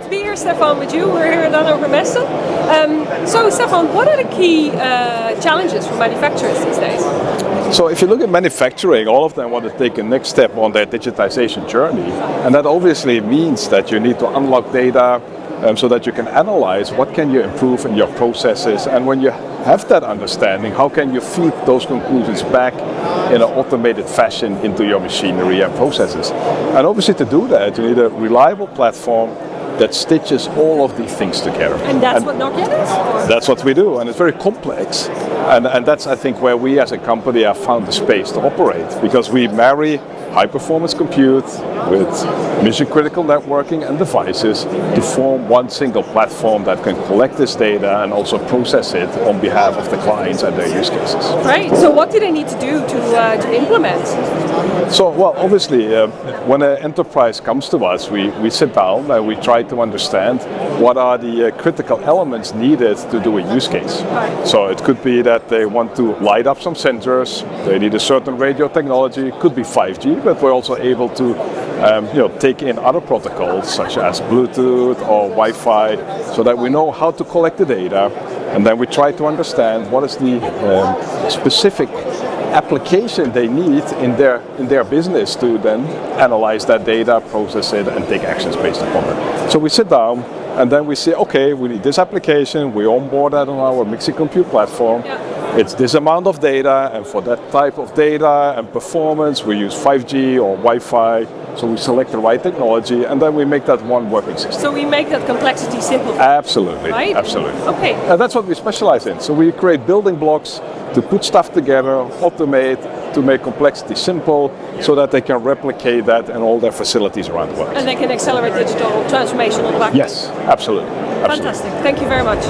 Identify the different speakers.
Speaker 1: to be here, Stephan, with you. We're here at Hannover Messe. So, Stephan, what are the key challenges for manufacturers these days?
Speaker 2: So if you look at manufacturing, all of them want to take a next step on their digitization journey. And that obviously means that you need to unlock data so that you can analyze what can you improve in your processes. And when you have that understanding, how can you feed those conclusions back in an automated fashion into your machinery and processes? And obviously to do that, you need a reliable platform that stitches all of these things together.
Speaker 1: And that's what Nokia does?
Speaker 2: That's what we do, and it's very complex. And that's, I think, where we as a company have found the space to operate, because we marry high-performance compute with mission-critical networking and devices to form one single platform that can collect this data and also process it on behalf of the clients and their use cases.
Speaker 1: Right, so what do they need to do to implement?
Speaker 2: So, well, obviously, when an enterprise comes to us, we sit down and we try to understand what are the critical elements needed to do a use case.
Speaker 1: Right.
Speaker 2: So it could be that they want to light up some sensors, they need a certain radio technology, it could be 5G, but we're also able to take in other protocols such as Bluetooth or Wi-Fi, so that we know how to collect the data, and then we try to understand what is the specific application they need in their business to then analyze that data, process it, and take actions based upon it. So we sit down and then we say, okay, we need this application, we onboard that on our mixing compute platform.
Speaker 1: Yeah.
Speaker 2: It's this amount of data, and for that type of data and performance, we use 5G or Wi-Fi. So we select the right technology, and then we make that one working system.
Speaker 1: So we make that complexity simple.
Speaker 2: Absolutely,
Speaker 1: right?
Speaker 2: Absolutely.
Speaker 1: Okay.
Speaker 2: And that's what we specialize in. So we create building blocks to put stuff together, automate, to make complexity simple, so that they can replicate that in all their facilities around the world.
Speaker 1: And they can accelerate digital transformation on the back.
Speaker 2: Yes, absolutely.
Speaker 1: Fantastic. Thank you very much.